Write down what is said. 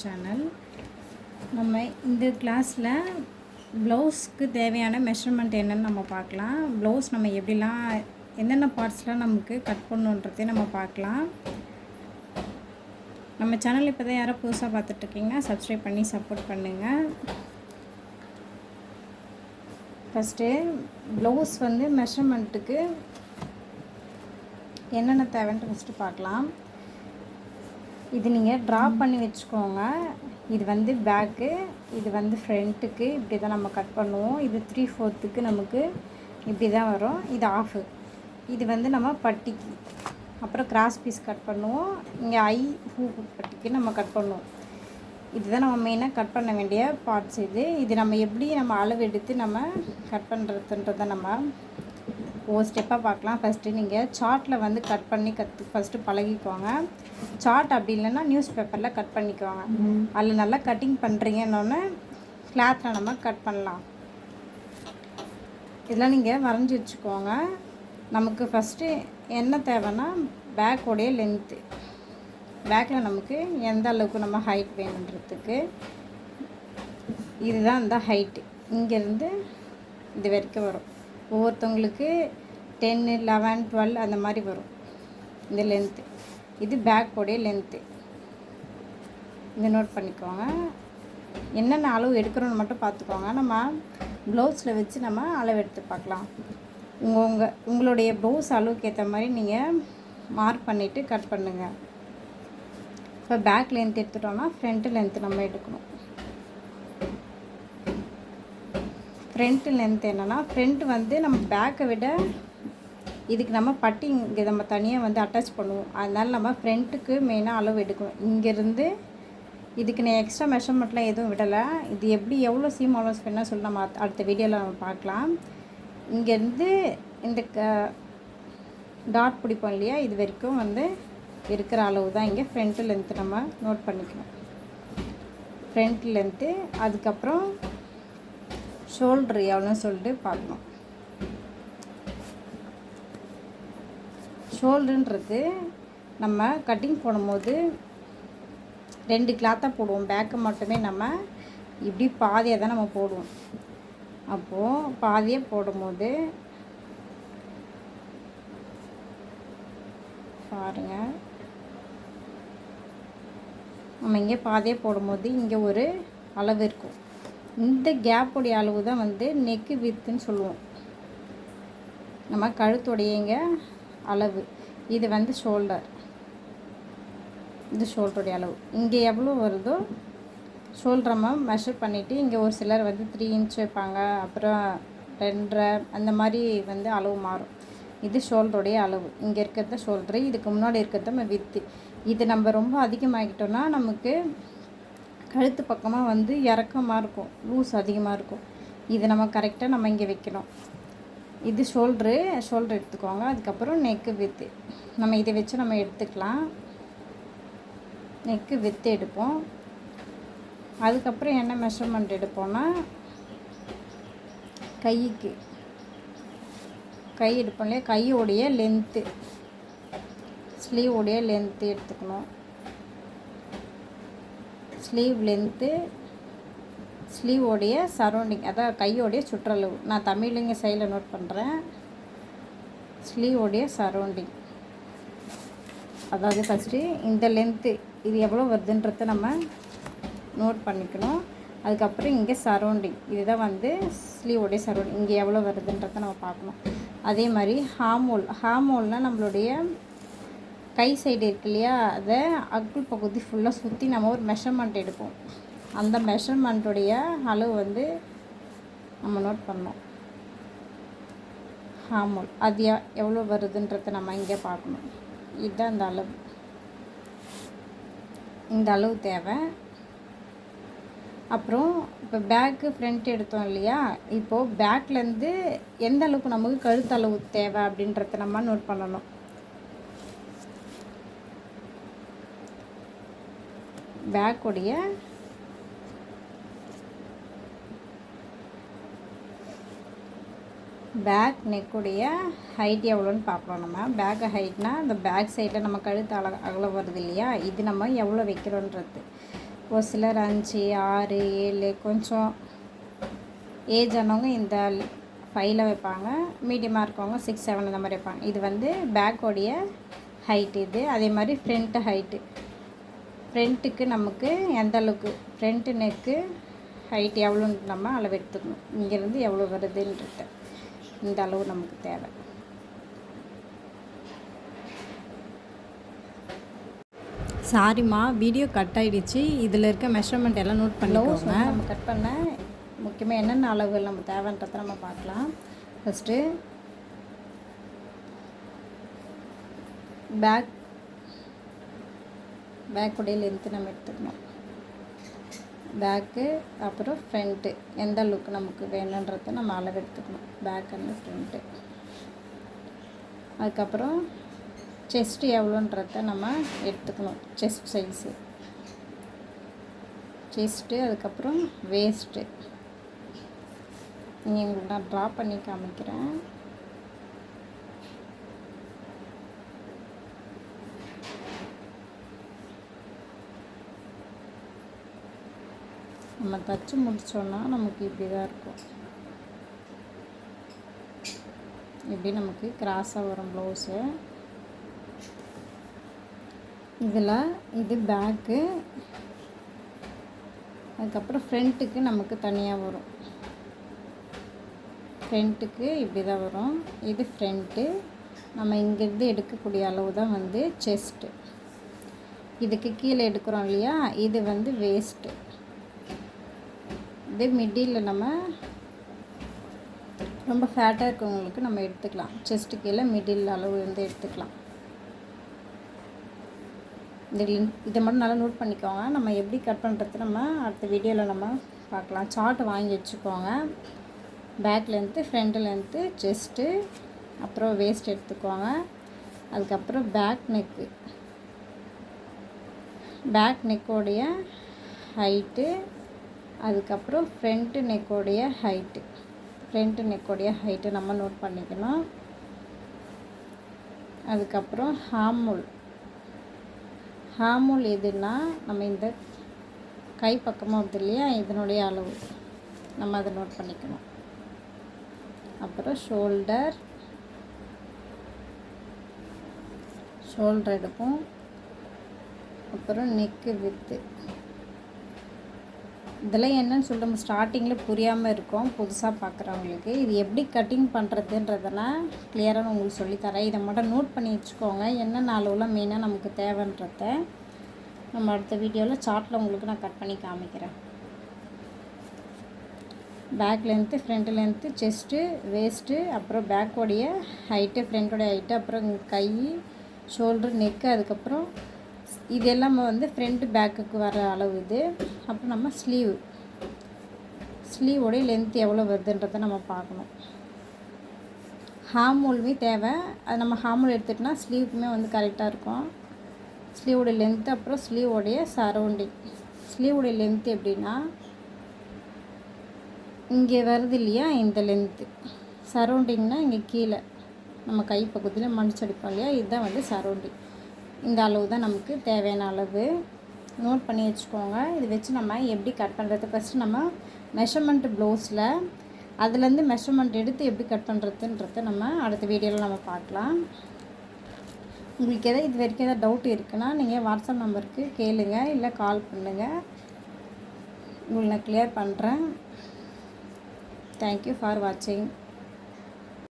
Channel. நம்ம இந்த கிளாஸில் ப்ளவுஸ்க்கு தேவையான மெஷர்மெண்ட் என்னென்னு நம்ம பார்க்கலாம். ப்ளவுஸ் நம்ம எப்படிலாம் என்னென்ன பார்ட்ஸ்லாம் நமக்கு கட் பண்ணணுன்றதையும் நம்ம பார்க்கலாம். நம்ம சேனல் இப்போ தான் யாரோ புதுசாக பார்த்துட்ருக்கீங்க, சப்ஸ்கிரைப் பண்ணி சப்போர்ட் பண்ணுங்கள். ஃபஸ்ட்டு ப்ளவுஸ் மெஷர்மெண்ட்டுக்கு என்னென்ன தேவைன்ட்டு ஃபஸ்ட்டு பார்க்கலாம். இது நீங்கள் ட்ரா பண்ணி வச்சுக்கோங்க. இது பேக்கு, இது ஃப்ரண்ட்டுக்கு இப்படி தான் நம்ம கட் பண்ணுவோம். இது 3/4 நமக்கு இப்படி தான் வரும். இது ஆஃபு. இது நம்ம பட்டிக்கு அப்புறம் கிராஸ் பீஸ் கட் பண்ணுவோம். இங்கே ஹூக் பட்டிக்கு நம்ம கட் பண்ணுவோம். இதுதான் நம்ம மெயினாக கட் பண்ண வேண்டிய பார்ட்ஸ். இது நம்ம எப்படி அளவு எடுத்து நம்ம கட் பண்ணுறதுன்றதை நம்ம ஒவ்வொரு ஸ்டெப்பாக பார்க்கலாம். ஃபஸ்ட்டு நீங்கள் சார்ட்டில் கட் பண்ணி ஃபஸ்ட்டு பழகிக்கோங்க. சார்ட் அப்படி இல்லைன்னா நியூஸ் பேப்பரில் கட் பண்ணிக்கோங்க. அதில் நல்லா கட்டிங் பண்ணுறீங்கன்னொன்னே கிளாத்தில் நம்ம கட் பண்ணலாம். இதெல்லாம் நீங்கள் வரைஞ்சி வச்சுக்கோங்க. நமக்கு ஃபஸ்ட்டு என்ன தேவைன்னா பேக்கோடைய லென்த்து. பேக்கில் நமக்கு எந்த அளவுக்கு நம்ம ஹைட் வேணுன்றதுக்கு இதுதான் இந்த ஹைட்டு. இங்கேருந்து இது வரைக்கும் வரும். ஒவ்வொருத்தவங்களுக்கு 10, 11, 12 அந்த மாதிரி வரும் இந்த லென்த்து. இது பேக்கோடைய லென்த்து. இதை நோட் பண்ணிக்கோங்க. என்னென்ன அளவு எடுக்கிறோன்னு மட்டும் பார்த்துக்கோங்க. நம்ம ப்ளவுஸில் வச்சு நம்ம அளவு எடுத்து பார்க்கலாம். உங்களுடைய ப்ளவுஸ் அளவுக்கு ஏற்ற மாதிரி நீங்கள் மார்க் பண்ணிவிட்டு கட் பண்ணுங்கள். இப்போ பேக் லென்த் எடுத்துட்டோன்னா ஃப்ரண்ட்டு லென்த்து நம்ம எடுக்கணும். ஃப்ரண்ட்டு லென்த் என்னென்னா ஃப்ரண்ட் நம்ம பேக்கை விட இதுக்கு நம்ம பட்டி இங்கே நம்ம தனியாக அட்டாச் பண்ணுவோம். அதனால் நம்ம ஃப்ரண்ட்டுக்கு மெயினாக அளவு எடுக்கணும். இங்கேருந்து இதுக்கு நான் எக்ஸ்ட்ரா மெஷர்மெண்ட்லாம் எதுவும் விடலை. இது எப்படி எவ்வளோ சீம் அலோன்ஸ் பண்ணால் சொல்லி நம்ம அடுத்த வீடியோவில் நம்ம பார்க்கலாம். இங்கேருந்து இந்த டாட் பிடிப்போம் இல்லையா, இது வரைக்கும் இருக்கிற அளவு தான் இங்கே ஃப்ரண்ட்டு லென்த்து நம்ம நோட் பண்ணிக்கணும். ஃப்ரண்ட் லென்த்து, அதுக்கப்புறம் ஷோல்ட்ரு எவ்வளோன்னு சொல்லிட்டு பார்க்கணும். ஷோல்டருன்றது நம்ம கட்டிங் போடும்போது 2 கிளாத்தாக போடுவோம். பேக்கை மட்டுமே நம்ம இப்படி பாதியாக தான் நம்ம போடுவோம். அப்போது பாதியாக போடும்போது பாருங்கள், நம்ம இங்கே பாதியாக போடும்போது இங்கே ஒரு அளவு இருக்கும். இந்த கேப்புடைய அளவு தான் நெக்கு வித்துன்னு சொல்லுவோம். நம்ம கழுத்துடையங்க அளவு. இது ஷோல்டர். இது ஷோல்டருடைய அளவு. இங்கே எவ்வளோ வருதோ ஷோல்டர் நம்ம மெஷர் பண்ணிவிட்டு, இங்கே ஒரு சிலர் 3 இன்ச் வைப்பாங்க, அப்புறம் 2.5 அந்த மாதிரி அளவு மாறும். இது ஷோல்டருடைய அளவு. இங்கே இருக்கிறது ஷோல்டரு, இதுக்கு முன்னாடி இருக்கிறது நம்ம வித்து. இது நம்ம ரொம்ப அதிகமாகிட்டோன்னா நமக்கு கழுத்து பக்கமாக இறக்கமாக இருக்கும், லூஸ் அதிகமாக இருக்கும். இது நம்ம கரெக்டாக நம்ம இங்கே வைக்கணும். இது ஷோல்ட்ரு எடுத்துக்கோங்க. அதுக்கப்புறம் நெக்கு வித்து நம்ம இதை வச்சு நம்ம எடுத்துக்கலாம். நெக்கு வித்து எடுப்போம். அதுக்கப்புறம் என்ன மெஷர்மெண்ட் எடுப்போம்னா கைக்கு கை எடுப்போம் இல்லையா, கையோடைய லென்த்து, ஸ்லீவோடைய லென்த்து எடுத்துக்கணும். ஸ்லீவ் லென்த்து, ஸ்லீவோடைய சரௌண்டிங், அதாவது கையோடைய சுற்றளவு. நான் தமிழ்லைங்க சைடில் நோட் பண்ணுறேன். ஸ்லீவோடைய சரௌண்டிங், அதாவது ஃபஸ்ட்டு இந்த லென்த்து இது எவ்வளோ வருதுன்றதை நம்ம நோட் பண்ணிக்கணும். அதுக்கப்புறம் இங்கே சரௌண்டிங், இதுதான் ஸ்லீவோடைய சரௌண்டிங். இங்கே எவ்வளோ வருதுன்றதை நம்ம பார்க்கணும். அதே மாதிரி ஹார்மோல்னால் நம்மளுடைய கை சைடு இருக்கு இல்லையா, அதை அக்குள் பகுதி ஃபுல்லாக சுற்றி நம்ம ஒரு மெஷர்மெண்ட் எடுப்போம். அந்த மெஷர்மெண்ட்டுடைய அளவு நம்ம நோட் பண்ணோம். ஹார்மோல் அது எவ்வளோ வருதுன்றதை நம்ம இங்கே பார்க்கணும். இதுதான் இந்த அளவு. இந்த அளவு தேவை. அப்புறம் இப்போ பேக்கு ஃப்ரண்ட் எடுத்தோம் இல்லையா, இப்போது பேக்லேருந்து எந்த அளவுக்கு நமக்கு கழுத்தளவு தேவை அப்படின்றத நம்ம நோட் பண்ணணும். பேக்குடைய பேக் நெக்குடைய ஹைட் எவ்வளோன்னு பார்க்கலாம். நம்ம பேக் ஹைட்னால் இந்த பேக் சைடில் நம்ம கழுத்து அகலம் வருது இல்லையா, இது நம்ம எவ்வளோ வைக்கிறோன்றது. ஒரு சிலர் 5, 6, 7 கொஞ்சம் ஏஜ் ஆனவங்க இந்த 5 வைப்பாங்க. மீடியமாக இருக்கவங்க 6, 7 அந்த மாதிரி வைப்பாங்க. இது வந்து பேக்கோடைய ஹைட் இது. அதே மாதிரி ஃப்ரண்ட் ஹைட்டு. ஃப்ரண்ட்டுக்கு நமக்கு எந்த அளவுக்கு ஃப்ரண்ட்டு நெக்கு ஹைட் எவ்வளோன்னு நம்ம அளவு எடுத்துக்கணும். இங்கேருந்து எவ்வளோ வருதுன்றது இந்த அளவு நமக்கு தேவை. சாரிம்மா, வீடியோ கட் ஆகிடுச்சு. இதில் இருக்க மெஷர்மெண்ட் எல்லாம் நோட் பண்ணிக்கோங்க. நம்ம கட் பண்ண முக்கியமாக என்னென்ன அளவுகள் நம்ம தேவைன்றதை நம்ம பார்க்கலாம். ஃபஸ்ட்டு பேக்குடைய லென்த்து நம்ம எடுத்துக்கணும். பேக்கு அப்புறம் ஃப்ரண்ட்டு எந்த அளவுக்கு நமக்கு வேணுன்றதை நம்ம அளவு எடுத்துக்கணும். Back and front. அதுக்கப்புறம் செஸ்ட்டு எவ்வளோன்றத நம்ம எடுத்துக்கணும். செஸ்ட் சைஸு, செஸ்ட்டு, அதுக்கப்புறம் வேஸ்ட்டு. உங்களுக்கு நான் ட்ரா பண்ணி காமிக்கிறேன். நம்ம தச்சு முடித்தோன்னா நமக்கு இப்படி தான் இருக்கும். இப்படி நமக்கு கிராஸாக வரும் ப்ளவுஸு. இதில் இது பேக்கு, அதுக்கப்புறம் ஃப்ரண்ட்டுக்கு நமக்கு தனியாக வரும். ஃப்ரண்ட்டுக்கு இப்படி தான் வரும். இது ஃப்ரண்ட்டு. நம்ம இங்கேருந்து எடுக்கக்கூடிய அளவு தான் வந்து செஸ்ட்டு. இதுக்கு கீழே எடுக்கிறோம் இல்லையா, இது வந்து வேஸ்ட்டு. இது மிடில் நம்ம ரொம்ப ஃபேட்டாக இருக்கவங்களுக்கு நம்ம எடுத்துக்கலாம். செஸ்ட்டு கீழே மிடில் அளவு வந்து எடுத்துக்கலாம். இதை மட்டும் நல்லா நோட் பண்ணிக்கோங்க. நம்ம எப்படி கட் பண்ணுறது நம்ம அடுத்த வீடியோவில் நம்ம பார்க்கலாம். சார்ட் வாங்கி வச்சுக்கோங்க. Back length, front length, chest, அப்புறம் வேஸ்ட் எடுத்துக்கோங்க. அதுக்கப்புறம் பேக் நெக்கோடைய ஹைட்டு, அதுக்கப்புறம் ஃப்ரண்ட்டு நெக்கோடைய ஹைட்டு நம்ம நோட் பண்ணிக்கணும். அதுக்கப்புறம் ஹார்மோல் எதுன்னா நம்ம இந்த கை பக்கமாக வருது இல்லையா, இதனுடைய அளவு நம்ம அதை நோட் பண்ணிக்கணும். அப்புறம் ஷோல்டர் எடுப்போம். அப்புறம் நெக்கு வித்து. இதெல்லாம் என்னன்னு சொல்லிட்டு நம்ம ஸ்டார்டிங்கில் புரியாமல் இருக்கும் புதுசாக பார்க்குறவங்களுக்கு. இது எப்படி கட்டிங் பண்ணுறதுன்றதெல்லாம் கிளியராக உங்களுக்கு சொல்லித்தரேன். இதை மட்டும் நோட் பண்ணி வச்சுக்கோங்க. என்னென்ன அளவுலாம் மெயினாக நமக்கு தேவைன்றத நம்ம அடுத்த வீடியோவில் சார்ட்டில் உங்களுக்கு நான் கட் பண்ணி காமிக்கிறேன். Back length, front length, chest, waist, அப்புறம் பேக்கோடைய ஹைட்டு, ஃப்ரண்ட்டோடைய ஹைட்டு, அப்புறம் கை, ஷோல்டர், நெக்கு, அதுக்கப்புறம் இது எல்லாமே வந்து ஃப்ரண்ட்டு பேக்குக்கு வர அளவு இது. அப்புறம் நம்ம ஸ்லீவோடைய லென்த் எவ்வளோ வருதுன்றதை நம்ம பார்க்கணும். ஹார்மோலுமே தேவை. அது நம்ம ஹார்மோல் எடுத்துகிட்டோன்னா ஸ்லீவுக்குமே வந்து கரெக்டாக இருக்கும். ஸ்லீவோடைய லென்த்து, அப்புறம் ஸ்லீவோடைய சரௌண்டிங். ஸ்லீவோடைய லென்த்து எப்படின்னா இங்கே வருது இல்லையா, இந்த லென்த்து. சரௌண்டிங்னால் இங்கே கீழே நம்ம கை பக்கத்தில் மடிச்சடிப்போம் இல்லையா, இதுதான் வந்து சரௌண்டிங். இந்த அளவு தான் நமக்கு தேவையான அளவு. நோட் பண்ணி வச்சுக்கோங்க. இது வச்சு நம்ம எப்படி கட் பண்ணுறது, ஃபஸ்ட்டு நம்ம மெஷர்மெண்ட் ப்ளவுஸில் அதுலேருந்து மெஷர்மெண்ட் எடுத்து எப்படி கட் பண்ணுறதுன்றத நம்ம அடுத்த வீடியோவில் நம்ம பார்க்கலாம். உங்களுக்கு இது வரைக்கும் எதாவது டவுட் இருக்குன்னா நீங்கள் வாட்ஸ்அப் நம்பருக்கு கேளுங்க, இல்லை கால் பண்ணுங்கள். உங்களுக்கு நான் கிளியர் பண்ணுறேன். தேங்க்யூ ஃபார் வாட்சிங்.